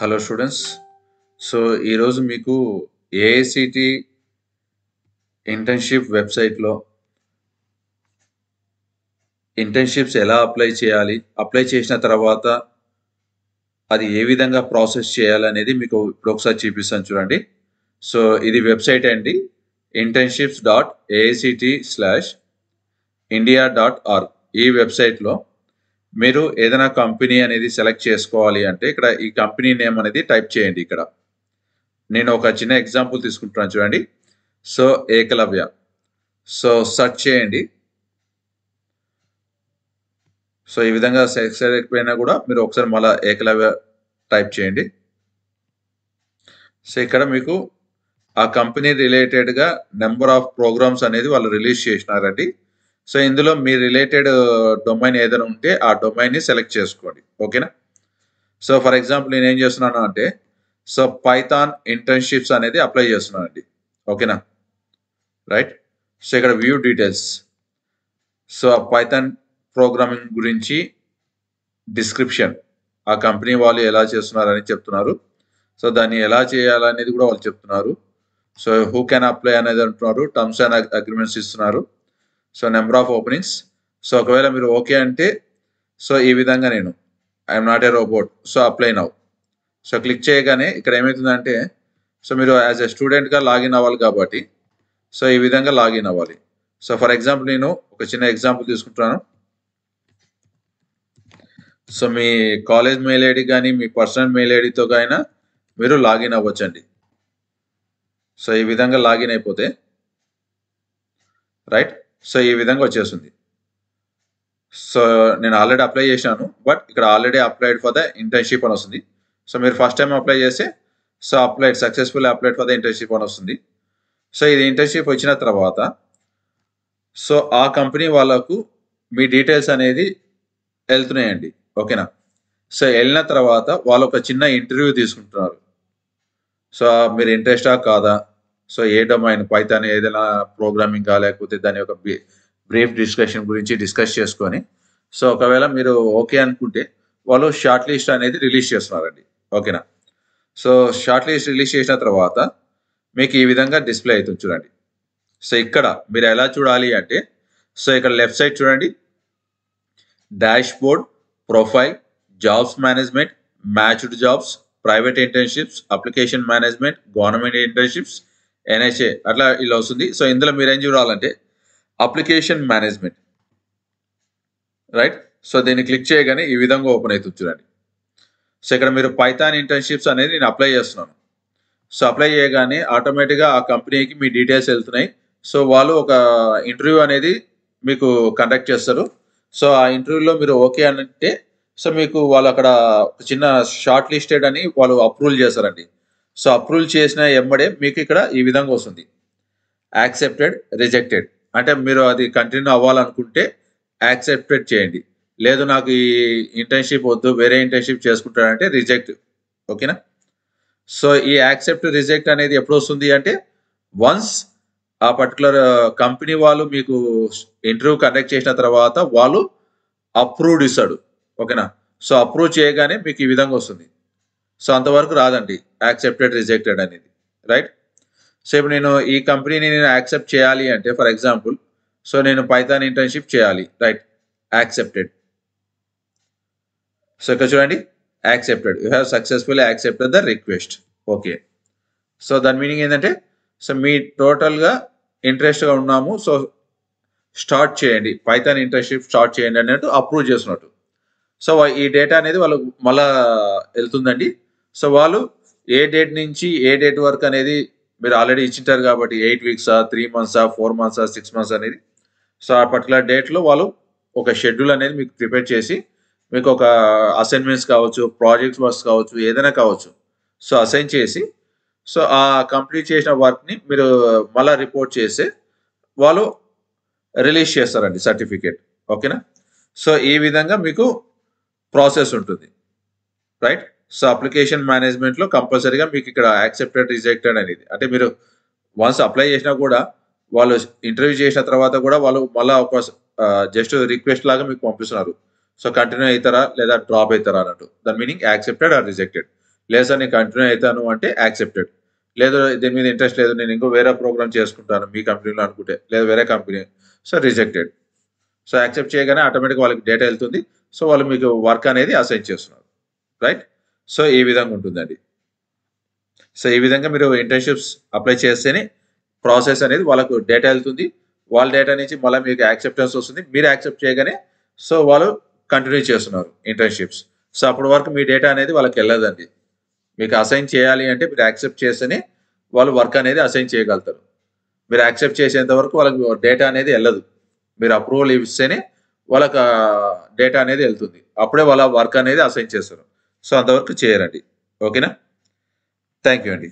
Hello students. So ఈరోజు మీకు AICTE internship వెబ్సైట్లో ఇంటర్న్షిప్స్ ఎలా అప్లై చేయాలి, అప్లై చేసిన తర్వాత అది ఏ విధంగా ప్రాసెస్ చేయాలనేది మీకు ఇప్పుడు ఒకసారి చూపిస్తాను చూడండి. సో ఇది వెబ్సైట్ అండి, internships.act/india.org. ఈ వెబ్సైట్లో మీరు ఏదైనా కంపెనీ అనేది సెలెక్ట్ చేసుకోవాలి అంటే ఇక్కడ ఈ కంపెనీ నేమ్ అనేది టైప్ చేయండి. ఇక్కడ నేను ఒక చిన్న ఎగ్జాంపుల్ తీసుకుంటున్నాను చూడండి. సో ఏకలవ్య. సో సెర్చ్ చేయండి. సో ఈ విధంగా సెలెక్ట్ అయిపోయినా కూడా మీరు ఒకసారి మళ్ళీ ఏకలవ్య టైప్ చేయండి. సో ఇక్కడ మీకు ఆ కంపెనీ రిలేటెడ్గా నెంబర్ ఆఫ్ ప్రోగ్రామ్స్ అనేది వాళ్ళు రిలీజ్ చేసినారండి. సో ఇందులో మీ రిలేటెడ్ డొమైన్ ఏదైనా ఉంటే ఆ డొమైన్ని సెలెక్ట్ చేసుకోండి. ఓకేనా. సో ఫర్ ఎగ్జాంపుల్ నేను ఏం చేస్తున్నాను అంటే సో పైథాన్ ఇంటర్న్షిప్స్ అనేది అప్లై చేస్తున్నాను అండి. ఓకేనా, రైట్. సో ఇక్కడ వ్యూ డీటెయిల్స్. సో ఆ పైథాన్ ప్రోగ్రామింగ్ గురించి డిస్క్రిప్షన్, ఆ కంపెనీ వాళ్ళు ఎలా చేస్తున్నారని చెప్తున్నారు. సో దాన్ని ఎలా చేయాలనేది కూడా వాళ్ళు చెప్తున్నారు. సో హూ కెన్ అప్లై అనేది అంటున్నారు, టర్మ్స్ అండ్ అగ్రిమెంట్స్ ఇస్తున్నారు. So number of openings. So ఒకవేళ మీరు ఓకే అంటే సో ఈ విధంగా నేను I'm not a robot, so apply now. So click చేయగానే ఇక్కడ ఏమవుతుందంటే సో మీరు యాజ్ ఎ స్టూడెంట్గా లాగిన్ అవ్వాలి కాబట్టి సో ఈ విధంగా లాగిన్ అవ్వాలి. సో ఫర్ ఎగ్జాంపుల్ నేను ఒక చిన్న ఎగ్జాంపుల్ తీసుకుంటున్నాను. సో మీ కాలేజ్ మెయిల్ ఐడి కానీ మీ పర్సనల్ మెయిల్ ఐడితో అయినా మీరు లాగిన్ అవ్వచ్చండి. సో ఈ విధంగా లాగిన్ అయిపోతే రైట్, సో ఈ విధంగా వచ్చేస్తుంది. సో నేను ఆల్రెడీ అప్లై చేశాను, బట్ ఇక్కడ already applied for the internship అని వస్తుంది. సో మీరు ఫస్ట్ టైం అప్లై చేస్తే so applied successful applied for the internship అని వస్తుంది. సో ఇది ఇంటర్న్షిప్ వచ్చిన తర్వాత సో ఆ కంపెనీ వాళ్ళకు మీ డీటెయిల్స్ అనేది వెళ్తున్నాయండి. ఓకేనా. సో వెళ్ళిన తర్వాత వాళ్ళు ఒక చిన్న ఇంటర్వ్యూ తీసుకుంటున్నారు. సో మీరు ఇంట్రెస్టా కాదా, సో ఏ డొమైన్ పైథాన్ ఏదైనా ప్రోగ్రామింగ్ లేకపోతే దాని యొక్క బ్రీఫ్ డిస్కషన్ గురించి డిస్కస్ చేసుకొని సో ఒకవేళ మీరు ఓకే అనుకుంటే వాళ్ళు షార్ట్ లిస్ట్ అనేది రిలీజ్ చేస్తున్నారండి. ఓకేనా. సో షార్ట్ లిస్ట్ రిలీజ్ చేసిన తర్వాత మీకు ఈ విధంగా డిస్ప్లే అవుతుంది చూడండి. సో ఇక్కడ మీరు ఎలా చూడాలి అంటే సో ఇక్కడ లెఫ్ట్ సైడ్ చూడండి, dash board, profile, jobs management, matched jobs, private internships, application management, government internships, NHA అట్లా ఇలా వస్తుంది. సో ఇందులో మీరు ఏం చూడాలంటే అప్లికేషన్ మేనేజ్మెంట్, రైట్. సో దీన్ని క్లిక్ చేయగానే ఈ విధంగా ఓపెన్ అవుతుంది చూడండి. సో ఇక్కడ మీరు పైథాన్ ఇంటర్న్షిప్స్ అనేది నేను అప్లై చేస్తున్నాను. సో అప్లై చేయగానే ఆటోమేటిక్గా ఆ కంపెనీకి మీ డీటెయిల్స్ వెళ్తున్నాయి. సో వాళ్ళు ఒక ఇంటర్వ్యూ అనేది మీకు కండక్ట్ చేస్తారు. సో ఆ ఇంటర్వ్యూలో మీరు ఓకే అంటే సో మీకు వాళ్ళు అక్కడ చిన్న షార్ట్ లిస్టెడ్ అని వాళ్ళు అప్రూవల్ చేస్తారండి. సో అప్రూవల్ చేసిన ఎమ్మడే మీకు ఇక్కడ ఈ విధంగా వస్తుంది, యాక్సెప్టెడ్, రిజెక్టెడ్. అంటే మీరు అది కంటిన్యూ అవ్వాలనుకుంటే యాక్సెప్టెడ్ చేయండి, లేదు నాకు ఈ ఇంటర్న్షిప్ వద్దు వేరే ఇంటర్న్షిప్ చేసుకుంటానంటే రిజెక్ట్. ఓకేనా. సో ఈ యాక్సెప్ట్ రిజెక్ట్ అనేది ఎప్పుడు వస్తుంది అంటే వన్స్ ఆ పర్టికులర్ కంపెనీ వాళ్ళు మీకు ఇంటర్వ్యూ కండక్ట్ చేసిన తర్వాత వాళ్ళు అప్రూవ్డ్ ఇస్తాడు. ఓకేనా. సో అప్రూవ్ చేయగానే మీకు ఈ విధంగా వస్తుంది. సో అంతవరకు రాదండి యాక్సెప్టెడ్ రిజెక్టెడ్ అనేది, రైట్. సో ఇప్పుడు నేను ఈ కంపెనీని నేను యాక్సెప్ట్ చేయాలి అంటే ఫర్ ఎగ్జాంపుల్ సో నేను పైథాన్ ఇంటర్న్షిప్ చేయాలి, రైట్, యాక్సెప్టెడ్. సో ఇక్కడ చూడండి, accepted, you have successfully accepted the request. Okay. So దాని మీనింగ్ ఏంటంటే సో మీ టోటల్గా ఇంట్రెస్ట్గా ఉన్నాము, సో స్టార్ట్ చేయండి, పైథాన్ ఇంటర్న్షిప్ స్టార్ట్ చేయండి అన్నట్టు అప్రూవ్ చేస్తున్నట్టు. సో ఈ డేటా అనేది వాళ్ళు మళ్ళా వెళ్తుందండి. సో వాళ్ళు ఏ డేట్ నుంచి ఏ డేట్ వరకు అనేది మీరు ఆల్రెడీ ఇచ్చింటారు కాబట్టి 8 వీక్సా, 3 మంత్సా, 4 మంత్సా, 6 మంత్స్ అనేది సో ఆ పర్టికులర్ డేట్లో వాళ్ళు ఒక షెడ్యూల్ అనేది మీకు ప్రిపేర్ చేసి మీకు ఒక అసైన్మెంట్స్ కావచ్చు, ప్రాజెక్ట్స్ వర్క్స్ కావచ్చు, ఏదైనా కావచ్చు, సో అసైన్ చేసి సో ఆ కంప్లీట్ చేసిన వర్క్ని మీరు మళ్ళీ రిపోర్ట్ చేస్తే వాళ్ళు రిలీజ్ చేస్తారండి సర్టిఫికేట్. ఓకేనా. సో ఈ విధంగా మీకు ప్రాసెస్ ఉంటుంది, రైట్. సో అప్లికేషన్ మేనేజ్మెంట్లో కంపల్సరీగా మీకు ఇక్కడ యాక్సెప్టెడ్, రిజెక్టెడ్ అనేది అంటే మీరు వన్స్ అప్లై చేసినా కూడా వాళ్ళు ఇంటర్వ్యూ చేసిన తర్వాత కూడా వాళ్ళు మళ్ళీ ఒక జస్ట్ రిక్వెస్ట్ లాగా మీకు పంపిస్తున్నారు. సో కంటిన్యూ అవుతారా లేదా డ్రాప్ అవుతారా అన్నట్టు, దాని మీనింగ్ యాక్సెప్టెడ్ ఆర్ రిజెక్టెడ్. లేదు సార్ నేను కంటిన్యూ అవుతాను అంటే యాక్సెప్టెడ్. లేదు దీని మీద ఇంట్రెస్ట్ లేదు, నేను ఇంకో వేరే ప్రోగ్రామ్ చేసుకుంటాను మీ కంపెనీలో అనుకుంటే, లేదా వేరే company, so rejected. So accept చేయగానే ఆటోమేటిక్గా వాళ్ళకి డేటా వెళ్తుంది. సో వాళ్ళు మీకు వర్క్ అనేది అసైన్ చేస్తున్నారు, రైట్? సో ఈ విధంగా ఉంటుందండి. సో ఈ విధంగా మీరు ఇంటర్న్షిప్స్ అప్లై చేస్తేనే ప్రాసెస్ అనేది వాళ్ళకు డేటా వెళ్తుంది. వాళ్ళ డేటా నుంచి మళ్ళీ మీకు యాక్సెప్టెన్స్ వస్తుంది. మీరు యాక్సెప్ట్ చేయగానే సో వాళ్ళు కంటిన్యూ చేస్తున్నారు ఇంటర్న్షిప్స్. సో అప్పటి వరకు మీ డేటా అనేది వాళ్ళకి వెళ్ళదండి. మీకు అసైన్ చేయాలి అంటే మీరు యాక్సెప్ట్ చేస్తేనే వాళ్ళు వర్క్ అనేది అసైన్ చేయగలుగుతారు. మీరు యాక్సెప్ట్ చేసేంత వరకు వాళ్ళకి డేటా అనేది వెళ్ళదు. మీరు అప్రూవల్ ఇస్తేనే వాళ్ళకి డేటా అనేది వెళ్తుంది. అప్పుడే వాళ్ళ వర్క్ అనేది అసైన్ చేస్తారు. సో అంతవరకు చేయరండి. ఓకేనా? థ్యాంక్ యూ అండి.